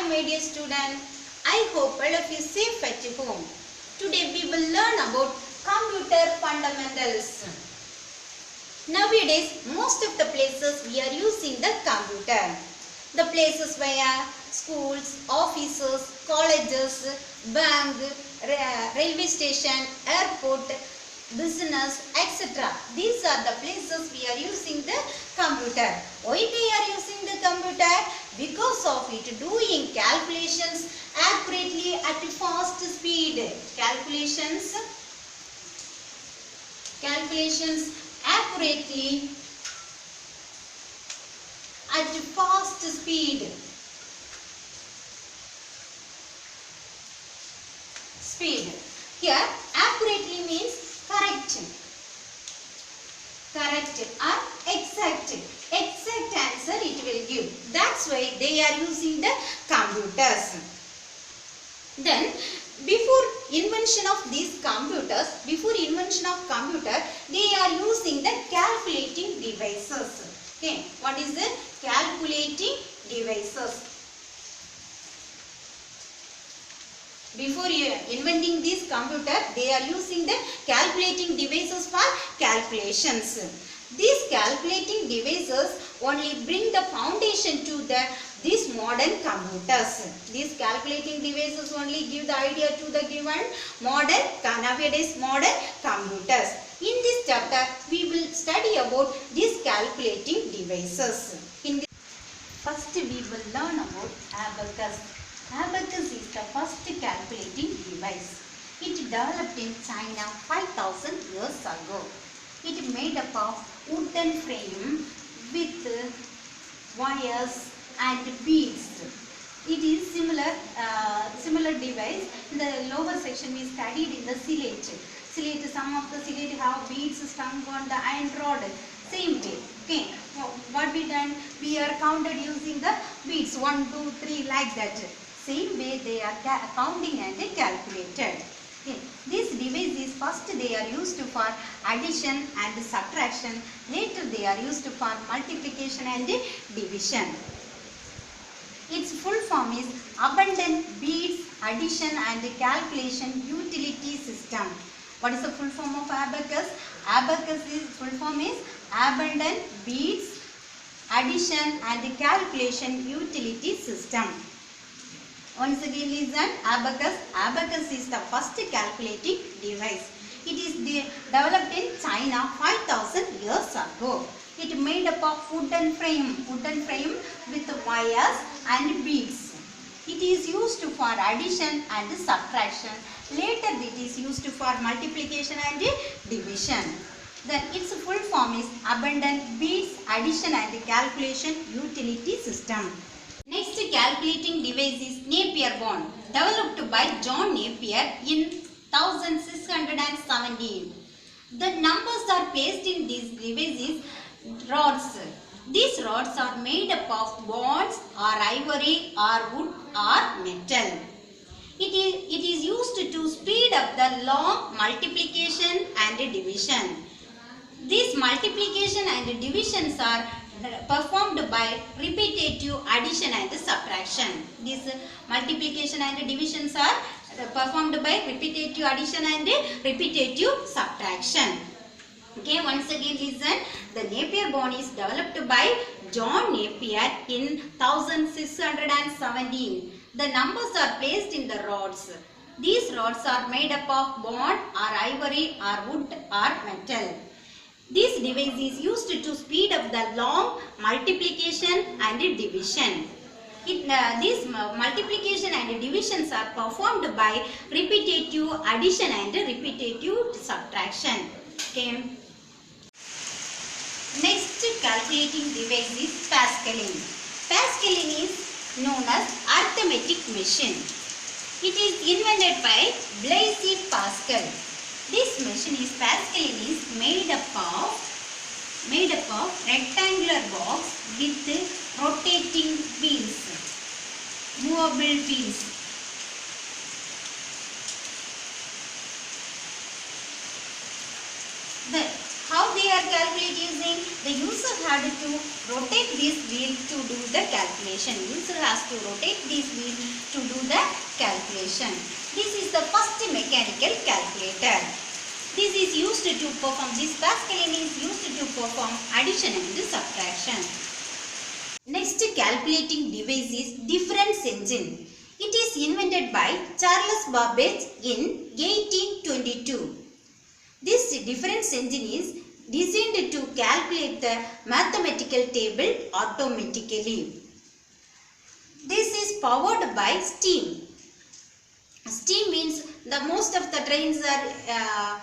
my dear student. I hope all of you safe at home. Today we will learn about computer fundamentals. Nowadays, most of the places we are using the computer. The places where schools, offices, colleges, bank, railway station, airport, business, etc. These are the places we are using the computer. Why they are using the computer? Because of it doing calculations accurately at fast speed. Calculations accurately at fast speed. Here accurately means correct or exact answer it will give. That's why they are using the computers. Then before invention of computer, they are using the calculating devices. Okay, what is the calculating devices? Before inventing this computer, they are using the calculating devices for calculations. These calculating devices only bring the foundation to these modern computers. These calculating devices only give the idea to the given nowadays modern computers. In this chapter, we will study about these calculating devices. First, we will learn about abacus. Abacus is the first calculating device. It developed in China 5000 years ago. It made up of wooden frame with wires and beads. It is similar device. In the lower section we studied in the slate. Some of the slate have beads strung on the iron rod. Same way. Okay. What we done? We are counted using the beads 1, 2, 3 like that. Same way they are counting and calculated. Okay. This device is first they are used for addition and subtraction. Later they are used for multiplication and division. Its full form is Abundant Beads Addition and Calculation Utility System. What is the full form of abacus? Abacus is full form is Abundant Beads Addition and Calculation Utility System. Once again listen, abacus. Abacus is the first calculating device. It is developed in China 5000 years ago. It made up of wooden frame with wires and beads. It is used for addition and subtraction. Later it is used for multiplication and division. Then its full form is Abundant Beads Addition and Calculation Utility System. Next calculating device is Napier bone, developed by John Napier in 1617. The numbers are placed in these devices rods. These rods are made up of bonds or ivory or wood or metal. It is used to speed up the long multiplication and division. These multiplication and divisions are performed by repetitive addition and subtraction. These multiplication and divisions are performed by repetitive addition and repetitive subtraction. Okay, once again listen. The Napier bone is developed by John Napier in 1617. The numbers are placed in the rods. These rods are made up of bone or ivory or wood or metal. This device is used to speed up the long multiplication and division. These multiplication and divisions are performed by repetitive addition and repetitive subtraction. Okay. Next calculating device is Pascaline. Pascaline is known as arithmetic machine. It is invented by Blaise Pascal. This machine is Pascaline is made up of rectangular box with rotating wheels, movable wheels. How they are calculated using the the user had to rotate this wheel to do the calculation. User has to rotate this wheel to do the calculation. This is the first mechanical calculator. This is used to perform, this Pascaline is used to perform addition and subtraction. Next calculating device is difference engine. It is invented by Charles Babbage in 1822. This difference engine is designed to calculate the mathematical table automatically. This is powered by steam. Steam means the most of the trains are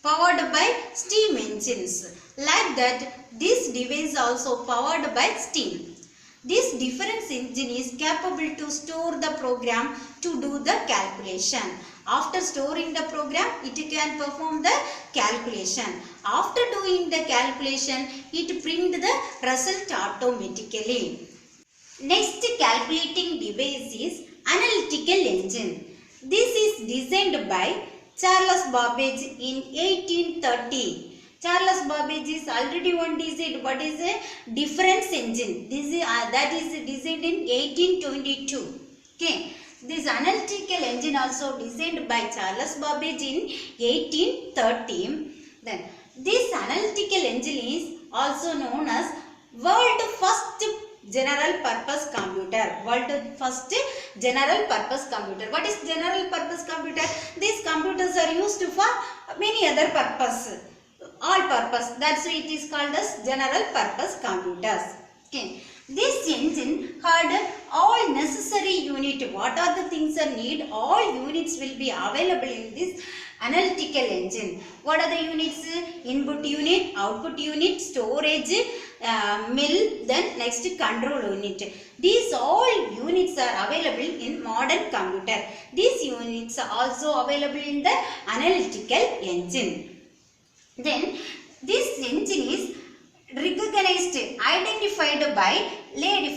powered by steam engines. Like that, this device also powered by steam. This difference engine is capable to store the program to do the calculation. After storing the program, it can perform the calculation. After doing the calculation, it print the result automatically. Next calculating device is analytical engine. This is designed by Charles Babbage in 1830. Charles Babbage is already one designed what is a difference engine. This is that is designed in 1822. Okay. This analytical engine also designed by Charles Babbage in 1830. Then this analytical engine is also known as world first general purpose computer. World first general purpose computer. What is general purpose computer? These computers are used for many other purposes. All purpose, that's why it is called as general purpose computers. Okay. This engine had all necessary unit. What are the things that need? All units will be available in this analytical engine. What are the units? Input unit, output unit, storage, mill, then next control unit. These all units are available in modern computer. These units are also available in the analytical engine. Then this engine is recognized, identified by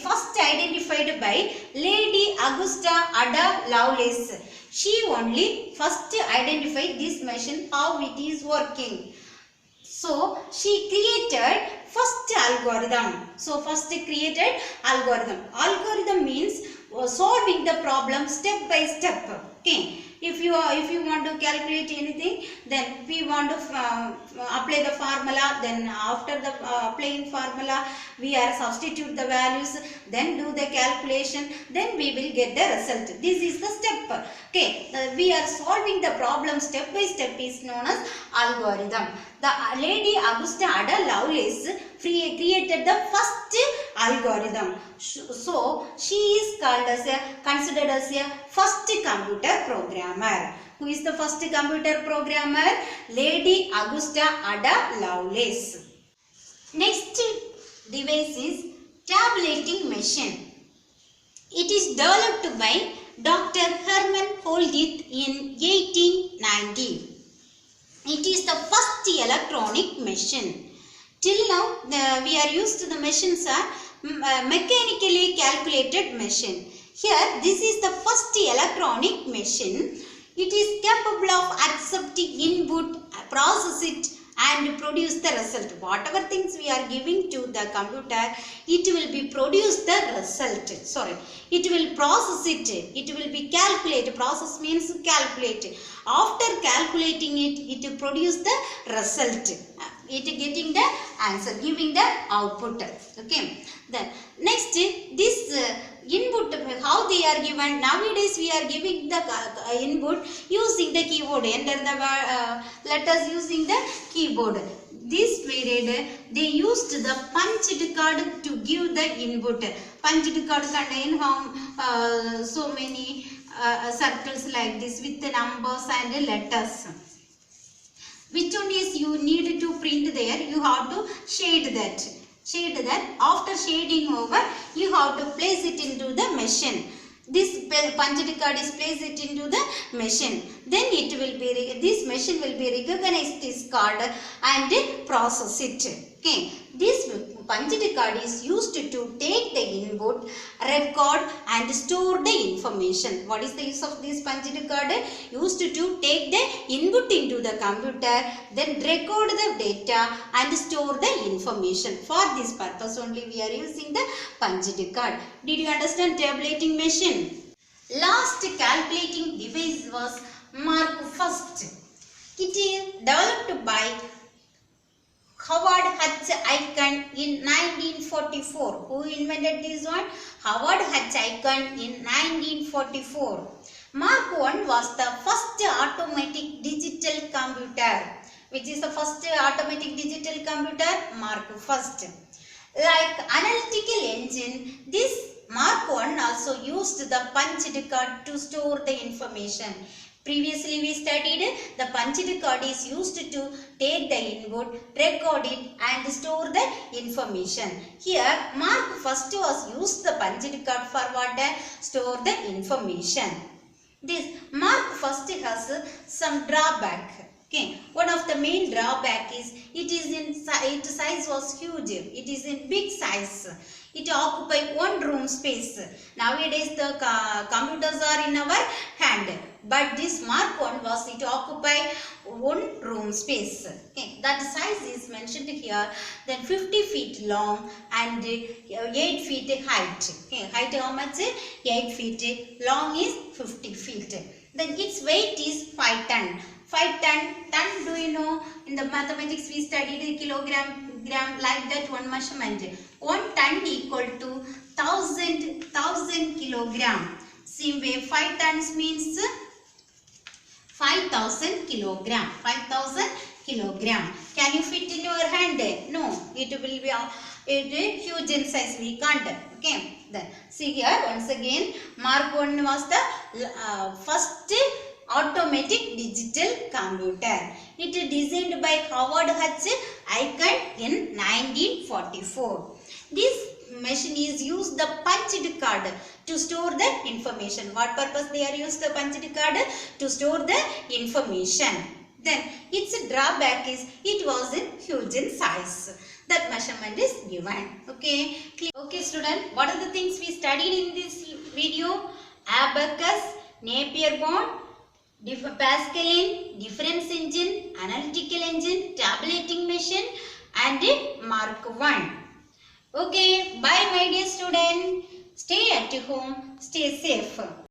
first identified by Lady Augusta Ada Lovelace. She only first identified this machine, how it is working. So she created first algorithm. So first created algorithm. Algorithm means solving the problem step by step. Okay. If you want to calculate anything, then we want to apply the formula. Then after the applying formula, we are substitute the values. Then do the calculation. Then we will get the result. This is the step. Okay, we are solving the problem step by step is known as algorithm. The Lady Augusta Ada Lovelace created the first algorithm. So she is called as considered as a first computer programmer. Who is the first computer programmer? Lady Augusta Ada Lovelace. Next device is tabulating machine. It is developed by Dr. Herman Holdit in 1890. It is the first electronic machine. Till now, we are used to the machines are mechanically calculated machine. Here, this is the first electronic machine. It is capable of accepting input, process it, and produce the result. Whatever things we are giving to the computer, it will be produce the result. Sorry, it will process it. It will be calculate. Process means calculate. After calculating it, it will produce the result. It getting the answer, giving the output. Okay. Then next, this input, how they are given. Nowadays we are giving the input using the keyboard. Enter the letters using the keyboard. This period they used the punched card to give the input. Punched card contain so many circles like this with the numbers and letters. Which one is you need to print there? You have to shade that. Shade that. After shading over, you have to place it into the machine. This punched card is placed it into the machine. Then it will be, this machine will be recognize this card and process it. Okay. This punched card is used to take the input, record and store the information. What is the use of this punched card? Used to take the input into the computer, then record the data and store the information. For this purpose only we are using the punched card. Did you understand tabulating machine? Last calculating device was Mark I. It is developed by Howard H. Aiken in 1944. Who invented this one? Howard H. Aiken in 1944. Mark I was the first automatic digital computer. Which is the first automatic digital computer? Mark I. Like analytical engine, this Mark I also used the punched card to store the information. Previously we studied the punched card is used to take the input, record it and store the information. Here Mark I was used the punched card for what? Store the information. This Mark I has some drawback. Okay, one of the main drawback is its size was huge. It is in big size. It occupies one room space. Nowadays the computers are in our hand, but this Mark I it occupied one room space. Okay, that size is mentioned here. Then 50 feet long and 8 feet height. Okay, height how much? 8 feet. Long is 50 feet. Then its weight is 5 ton. 5 ton. Ton, do you know? In the mathematics we studied kilogram, gram, like that one measurement. 1 ton equal to 1000 kilogram. Same way 5 tons means 5000 kilogram. 5000 kilogram. Can you fit in your hand? No. It will be huge in size. We can't. Okay. Then see here once again Mark I was the first automatic digital computer. It is designed by Howard H. Aiken in 1944. This machine is used the punched card to store the information. What purpose they are used the punched card? To store the information. Then its drawback is it was in huge in size. That measurement is given. Okay. Okay student, what are the things we studied in this video? Abacus, Napier bond, Pascaline, difference engine, analytical engine, tabulating machine and Mark I. Okay, bye my dear student. Stay at home, stay safe.